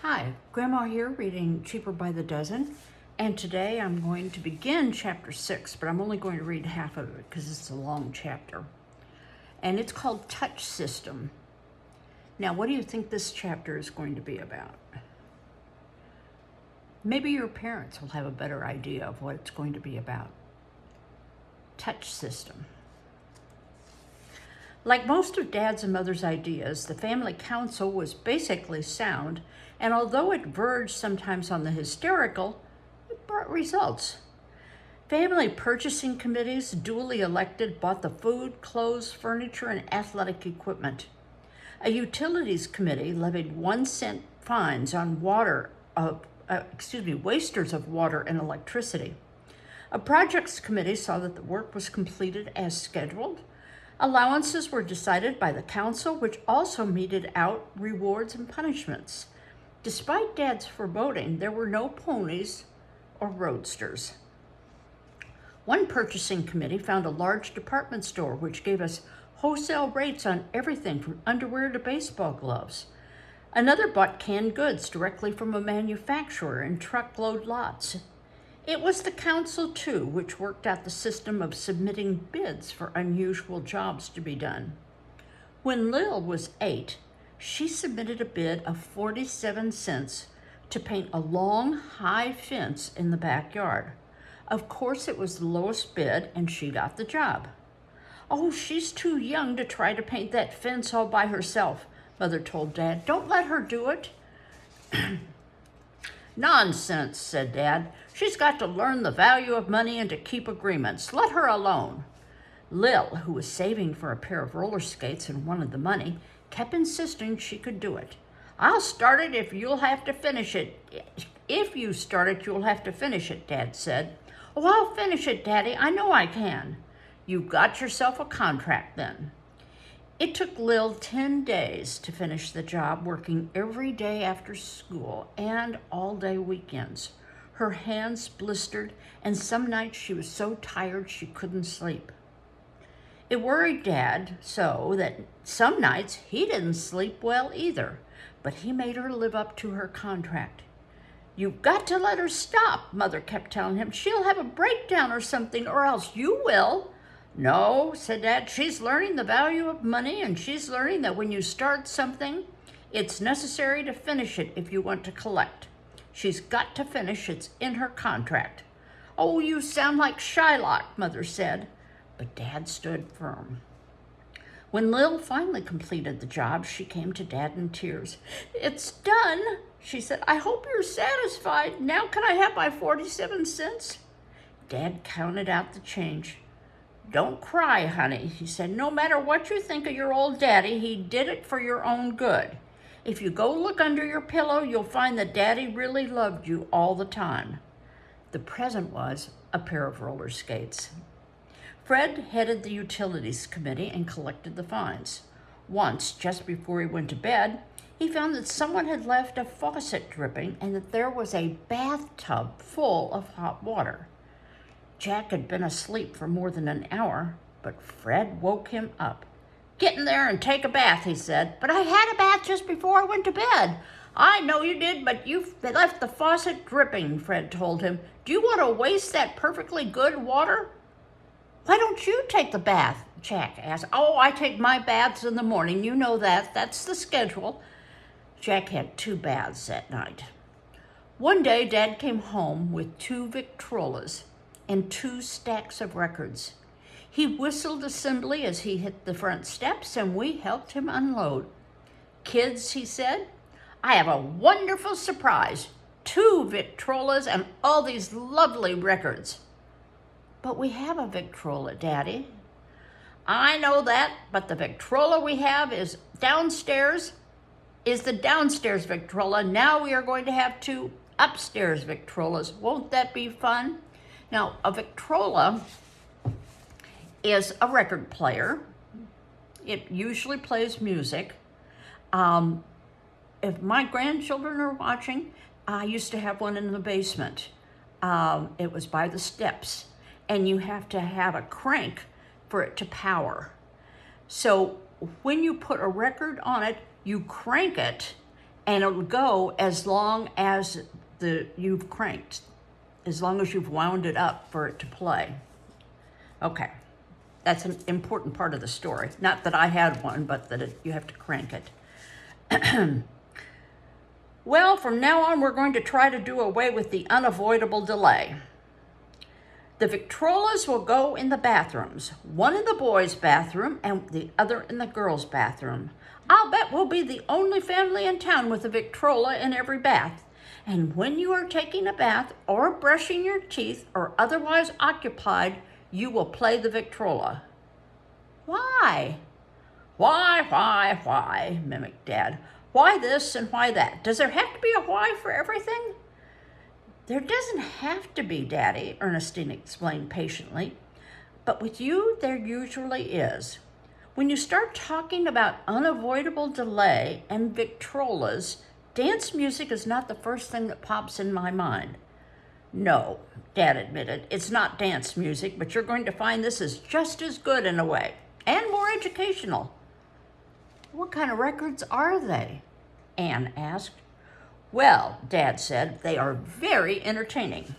Hi, Grandma here reading Cheaper by the Dozen, and today I'm going to begin chapter 6, but I'm only going to read half of it because it's a long chapter. And it's called Touch System. Now, what do you think this chapter is going to be about? Maybe your parents will have a better idea of what it's going to be about. Touch System. Like most of Dad's and Mother's ideas, the family council was basically sound, and although it verged sometimes on the hysterical, it brought results. Family purchasing committees, duly elected, bought the food, clothes, furniture, and athletic equipment. A utilities committee levied 1-cent fines on wasters of water and electricity. A projects committee saw that the work was completed as scheduled. Allowances were decided by the council, which also meted out rewards and punishments. Despite Dad's foreboding, there were no ponies or roadsters. One purchasing committee found a large department store which gave us wholesale rates on everything from underwear to baseball gloves. Another bought canned goods directly from a manufacturer in truckload lots. It was the council, too, which worked out the system of submitting bids for unusual jobs to be done. When Lil was 8, she submitted a bid of 47 cents to paint a long, high fence in the backyard. Of course, it was the lowest bid, and she got the job. "Oh, she's too young to try to paint that fence all by herself," Mother told Dad. "Don't let her do it." "Nonsense," said Dad. "She's got to learn the value of money and to keep agreements. Let her alone." Lil, who was saving for a pair of roller skates and wanted the money, kept insisting she could do it. "I'll start it if you'll have to finish it. If you start it, you'll have to finish it," Dad said. "Oh, I'll finish it, Daddy. I know I can." "You've got yourself a contract then." It took Lil 10 days to finish the job, working every day after school and all-day weekends. Her hands blistered, and some nights she was so tired she couldn't sleep. It worried Dad so that some nights he didn't sleep well either, but he made her live up to her contract. "You've got to let her stop," Mother kept telling him. "She'll have a breakdown or something, or else you will." "No," said Dad, "she's learning the value of money, and she's learning that when you start something, it's necessary to finish it if you want to collect. She's got to finish. It's in her contract." "Oh, you sound like Shylock," Mother said, but Dad stood firm. When Lil finally completed the job, she came to Dad in tears. "It's done," she said. "I hope you're satisfied. Now can I have my 47 cents? Dad counted out the change. "Don't cry, honey," he said. "No matter what you think of your old daddy, he did it for your own good. If you go look under your pillow, you'll find that Daddy really loved you all the time." The present was a pair of roller skates. Fred headed the utilities committee and collected the fines. Once, just before he went to bed, he found that someone had left a faucet dripping and that there was a bathtub full of hot water. Jack had been asleep for more than an hour, but Fred woke him up. "Get in there and take a bath," he said. "But I had a bath just before I went to bed." "I know you did, but you left the faucet dripping," Fred told him. "Do you want to waste that perfectly good water?" "Why don't you take the bath?" Jack asked. "Oh, I take my baths in the morning. You know that. That's the schedule." Jack had 2 baths that night. One day, Dad came home with 2 Victrolas and 2 stacks of records. He whistled assembly as he hit the front steps, and we helped him unload. "Kids," he said, "I have a wonderful surprise. 2 Victrolas and all these lovely records." "But we have a Victrola, Daddy." "I know that, but the Victrola we have is the downstairs Victrola. Now we are going to have 2 upstairs Victrolas. Won't that be fun?" Now, a Victrola is a record player. It usually plays music. If my grandchildren are watching, I used to have one in the basement. It was by the steps, and you have to have a crank for it to power. So when you put a record on it, you crank it, and it'll go as long as you've cranked, as long as you've wound it up for it to play. Okay, that's an important part of the story. Not that I had one, but that you have to crank it. Well, from now on, we're going to try to do away with the unavoidable delay. The Victrolas will go in the bathrooms, one in the boys' bathroom and the other in the girls' bathroom. I'll bet we'll be the only family in town with a Victrola in every bath. And when you are taking a bath or brushing your teeth or otherwise occupied, you will play the Victrola. Why? Why, mimicked Dad. Why this and why that? Does there have to be a why for everything? There doesn't have to be, Daddy, Ernestine explained patiently. But with you, there usually is. When you start talking about unavoidable delay and Victrolas, dance music is not the first thing that pops in my mind. No, Dad admitted, it's not dance music, but you're going to find this is just as good in a way, and more educational. What kind of records are they? Anne asked. Well, Dad said, they are very entertaining.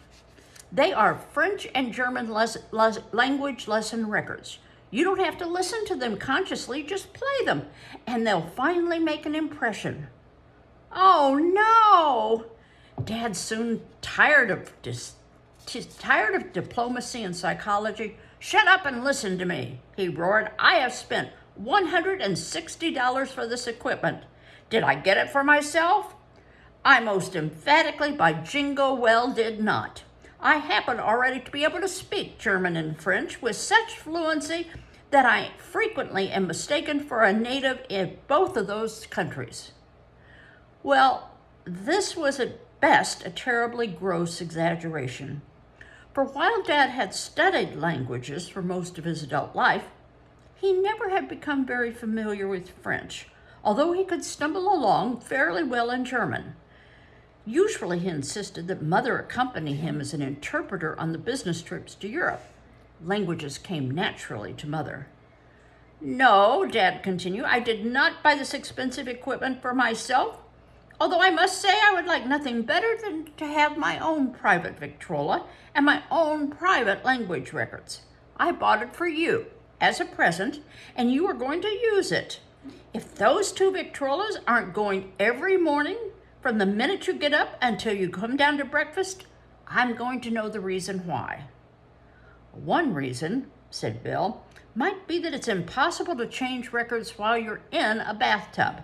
They are French and German language lesson records. You don't have to listen to them consciously, just play them, and they'll finally make an impression. Oh, no! Dad's soon tired of diplomacy and psychology. Shut up and listen to me, he roared. I have spent $160 for this equipment. Did I get it for myself? I most emphatically, by jingo, well did not. I happen already to be able to speak German and French with such fluency that I frequently am mistaken for a native in both of those countries. Well, this was at best a terribly gross exaggeration. For while Dad had studied languages for most of his adult life, he never had become very familiar with French, although he could stumble along fairly well in German. Usually he insisted that Mother accompany him as an interpreter on the business trips to Europe. Languages came naturally to Mother. No, Dad continued, I did not buy this expensive equipment for myself, although I must say I would like nothing better than to have my own private Victrola and my own private language records. I bought it for you as a present, and you are going to use it. If those two Victrolas aren't going every morning, from the minute you get up until you come down to breakfast, I'm going to know the reason why. One reason, said Bill, might be that it's impossible to change records while you're in a bathtub.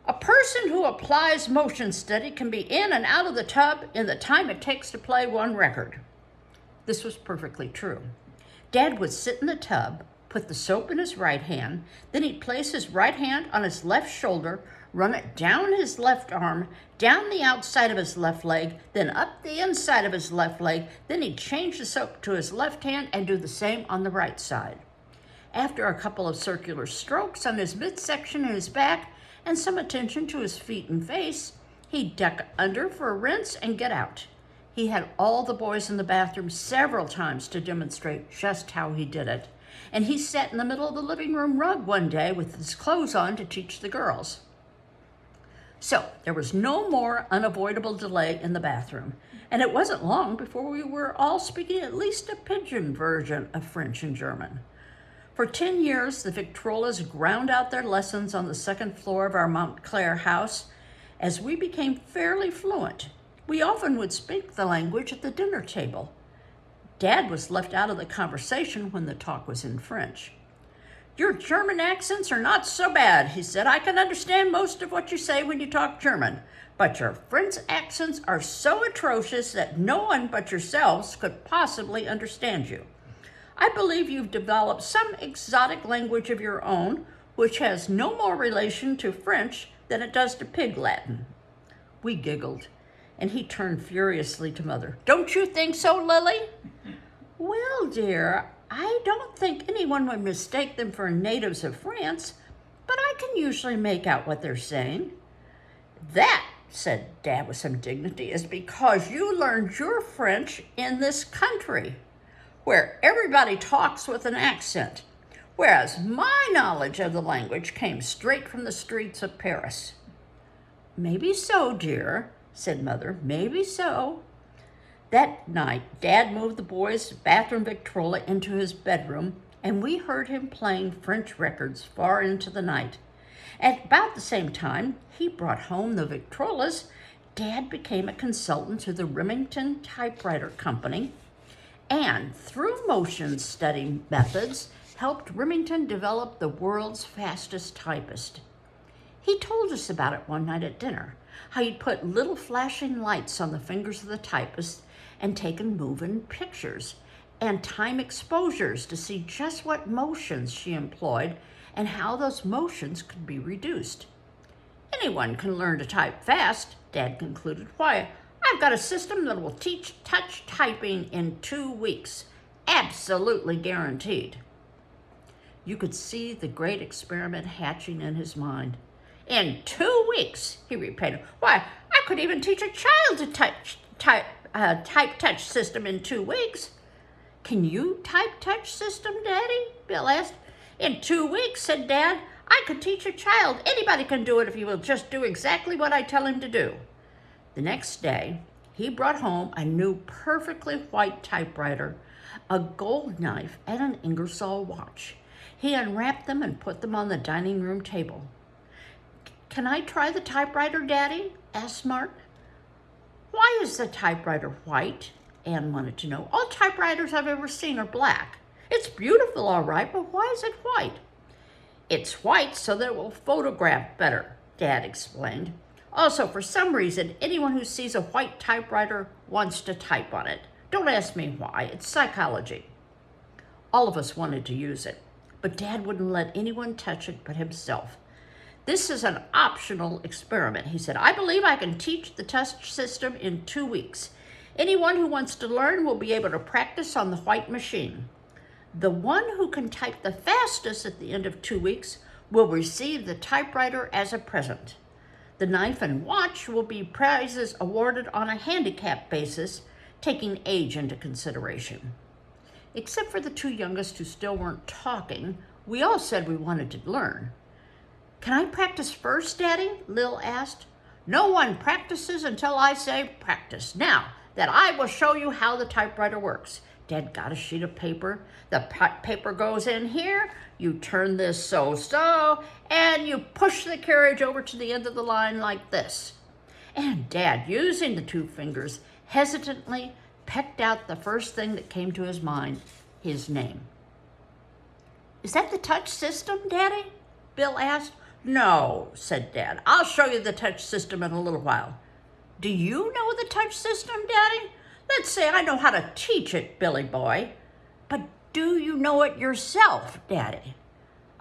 A person who applies motion study can be in and out of the tub in the time it takes to play one record. This was perfectly true. Dad would sit in the tub, put the soap in his right hand, then he'd place his right hand on his left shoulder, run it down his left arm, down the outside of his left leg, then up the inside of his left leg, then he'd change the soap to his left hand and do the same on the right side. After a couple of circular strokes on his midsection and his back, and some attention to his feet and face, he'd duck under for a rinse and get out. He had all the boys in the bathroom several times to demonstrate just how he did it, and he sat in the middle of the living room rug one day with his clothes on to teach the girls. So there was no more unavoidable delay in the bathroom, and it wasn't long before we were all speaking at least a pidgin version of French and German. For 10 years, the Victrolas ground out their lessons on the second floor of our Montclair house. As we became fairly fluent, we often would speak the language at the dinner table. Dad was left out of the conversation when the talk was in French. Your German accents are not so bad, he said. I can understand most of what you say when you talk German, but your French accents are so atrocious that no one but yourselves could possibly understand you. I believe you've developed some exotic language of your own, which has no more relation to French than it does to Pig Latin. We giggled, and he turned furiously to Mother. Don't you think so, Lily? Well, dear, I don't think anyone would mistake them for natives of France, but I can usually make out what they're saying. That, said Dad with some dignity, is because you learned your French in this country, where everybody talks with an accent, whereas my knowledge of the language came straight from the streets of Paris. Maybe so, dear, said Mother. Maybe so. That night, Dad moved the boys' bathroom Victrola into his bedroom, and we heard him playing French records far into the night. At about the same time he brought home the Victrolas, Dad became a consultant to the Remington Typewriter Company, and through motion study methods, helped Remington develop the world's fastest typist. He told us about it one night at dinner, how he'd put little flashing lights on the fingers of the typist and taken moving pictures and time exposures to see just what motions she employed and how those motions could be reduced. Anyone can learn to type fast, Dad concluded. Why, I've got a system that will teach touch typing in 2 weeks. Absolutely guaranteed. You could see the great experiment hatching in his mind. In 2 weeks, he repeated. Why, I could even teach a child to type touch system in 2 weeks. Can you type touch system, Daddy? Bill asked. In 2 weeks, said Dad, I could teach a child. Anybody can do it if he will just do exactly what I tell him to do. The next day, he brought home a new perfectly white typewriter, a gold knife, and an Ingersoll watch. He unwrapped them and put them on the dining room table. Can I try the typewriter, Daddy? Asked Mark. Why is the typewriter white? Anne wanted to know. All typewriters I've ever seen are black. It's beautiful, all right, but why is it white? It's white so that it will photograph better, Dad explained. Also, for some reason, anyone who sees a white typewriter wants to type on it. Don't ask me why. It's psychology. All of us wanted to use it, but Dad wouldn't let anyone touch it but himself. This is an optional experiment, he said. I believe I can teach the touch system in 2 weeks. Anyone who wants to learn will be able to practice on the white machine. The one who can type the fastest at the end of 2 weeks will receive the typewriter as a present. The knife and watch will be prizes awarded on a handicap basis, taking age into consideration. Except for the 2 youngest who still weren't talking, we all said we wanted to learn. Can I practice first, Daddy? Lil asked. No one practices until I say practice. Now that I will show you how the typewriter works. Dad got a sheet of paper. The paper goes in here. You turn this so, and you push the carriage over to the end of the line like this. And Dad, using the 2 fingers, hesitantly pecked out the first thing that came to his mind, his name. Is that the touch system, Daddy? Bill asked. No, said Dad. I'll show you the touch system in a little while. Do you know the touch system, Daddy? Let's say I know how to teach it, Billy boy. But do you know it yourself, Daddy?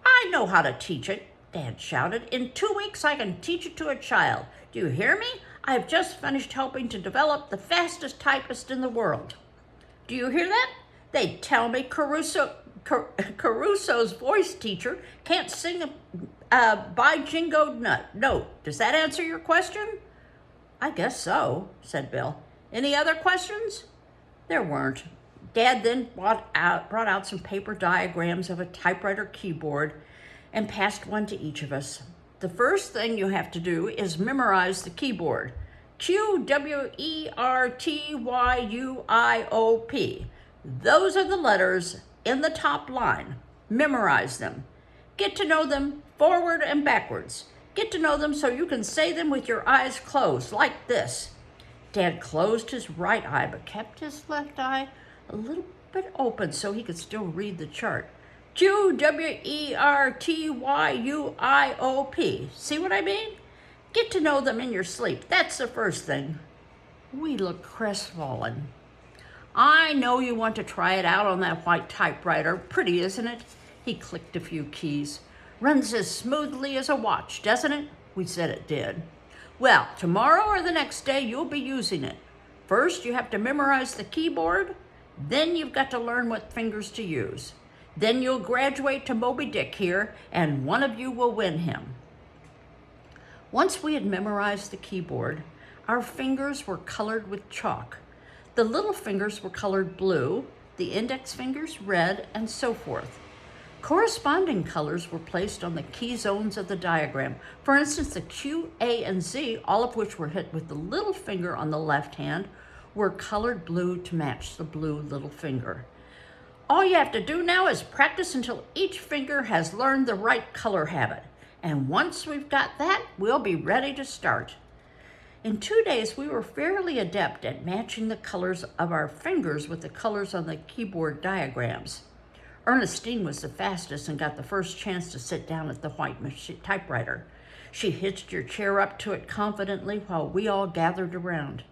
I know how to teach it, Dad shouted. In 2 weeks, I can teach it to a child. Do you hear me? I have just finished helping to develop the fastest typist in the world. Do you hear that? They tell me Caruso's voice teacher can't sing a by jingo note. Does that answer your question? I guess so, said Bill. Any other questions? There weren't. Dad then brought out some paper diagrams of a typewriter keyboard and passed one to each of us. The first thing you have to do is memorize the keyboard. QWERTYUIOP. Those are the letters in the top line. Memorize them. Get to know them forward and backwards. Get to know them so you can say them with your eyes closed, like this. Dad closed his right eye, but kept his left eye a little bit open so he could still read the chart. QWERTYUIOP. See what I mean? Get to know them in your sleep. That's the first thing. We looked crestfallen. I know you want to try it out on that white typewriter. Pretty, isn't it? He clicked a few keys. Runs as smoothly as a watch, doesn't it? We said it did. Well, tomorrow or the next day, you'll be using it. First, you have to memorize the keyboard. Then you've got to learn what fingers to use. Then you'll graduate to Moby Dick here, and one of you will win him. Once we had memorized the keyboard, our fingers were colored with chalk. The little fingers were colored blue, the index fingers red, and so forth. Corresponding colors were placed on the key zones of the diagram. For instance, the Q, A, and Z, all of which were hit with the little finger on the left hand, were colored blue to match the blue little finger. All you have to do now is practice until each finger has learned the right color habit. And once we've got that, we'll be ready to start. In 2 days, we were fairly adept at matching the colors of our fingers with the colors on the keyboard diagrams. Ernestine was the fastest and got the first chance to sit down at the white typewriter. She hitched her chair up to it confidently while we all gathered around.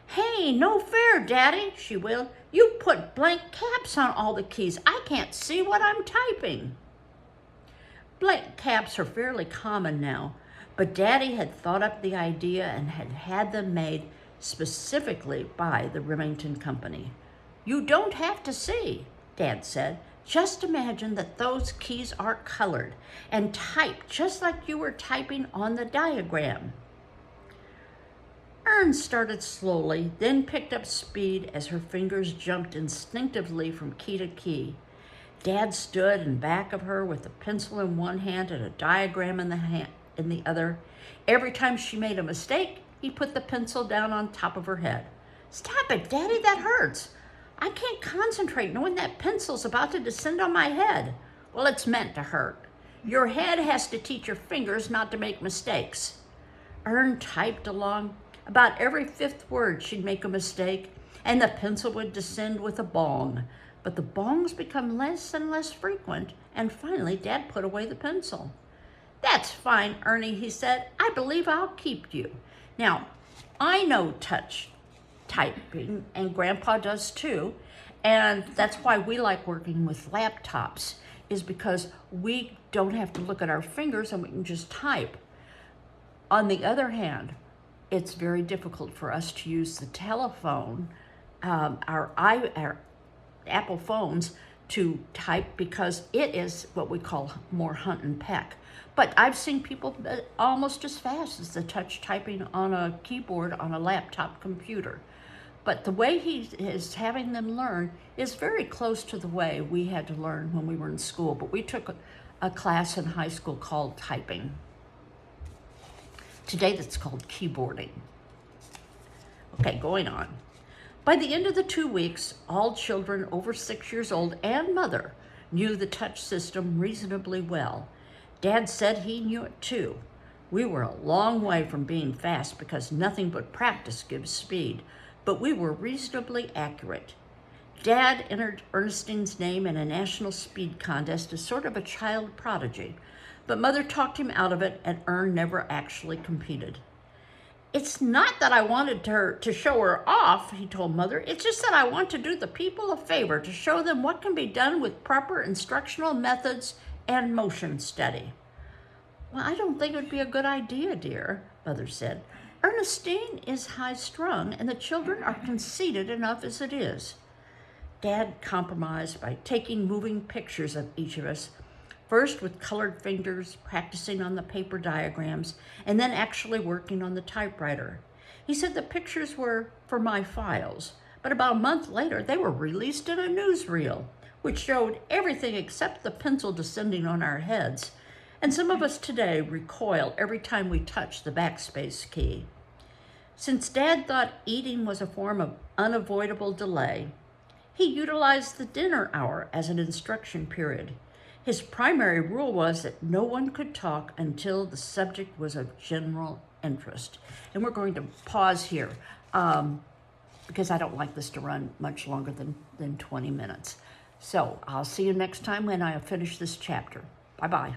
"Hey, no fair, Daddy," she wailed. "You put blank caps on all the keys. I can't see what I'm typing." Blank caps are fairly common now, but Daddy had thought up the idea and had had them made specifically by the Remington Company. "You don't have to see," Dad said. "Just imagine that those keys are colored and type just like you were typing on the diagram." Ern started slowly, then picked up speed as her fingers jumped instinctively from key to key. Dad stood in back of her with a pencil in one hand and a diagram in the other. Every time she made a mistake, he put the pencil down on top of her head. "Stop it, Daddy, that hurts. I can't concentrate knowing that pencil's about to descend on my head." "Well, it's meant to hurt. Your head has to teach your fingers not to make mistakes." Ern typed along. About every fifth word she'd make a mistake, and the pencil would descend with a bong. But the bongs become less and less frequent, and finally Dad put away the pencil. "That's fine, Ernie," he said. "I believe I'll keep you. Now, I know touch typing, and Grandpa does too, and that's why we like working with laptops, is because we don't have to look at our fingers and we can just type. On the other hand, it's very difficult for us to use the telephone, our Apple phones, to type because it is what we call more hunt and peck. But I've seen people almost as fast as the touch typing on a keyboard on a laptop computer. But the way he is having them learn is very close to the way we had to learn when we were in school. But we took a class in high school called typing. Today that's called keyboarding. Okay, going on. By the end of the 2 weeks, all children over 6 years old and mother knew the touch system reasonably well. Dad said he knew it too. We were a long way from being fast because nothing but practice gives speed, but we were reasonably accurate. Dad entered Ernestine's name in a national speed contest as sort of a child prodigy, but Mother talked him out of it, and Ern never actually competed. "It's not that I wanted her to show her off," he told Mother. "It's just that I want to do the people a favor to show them what can be done with proper instructional methods and motion study." "Well, I don't think it would be a good idea, dear," Mother said. "Ernestine is high-strung, and the children are conceited enough as it is." Dad compromised by taking moving pictures of each of us, first with colored fingers, practicing on the paper diagrams, and then actually working on the typewriter. He said the pictures were for my files, but about a month later, they were released in a newsreel, which showed everything except the pencil descending on our heads. And some of us today recoil every time we touch the backspace key. Since Dad thought eating was a form of unavoidable delay, he utilized the dinner hour as an instruction period. His primary rule was that no one could talk until the subject was of general interest. And we're going to pause here because I don't like this to run much longer than 20 minutes. So I'll see you next time when I finish this chapter. Bye-bye.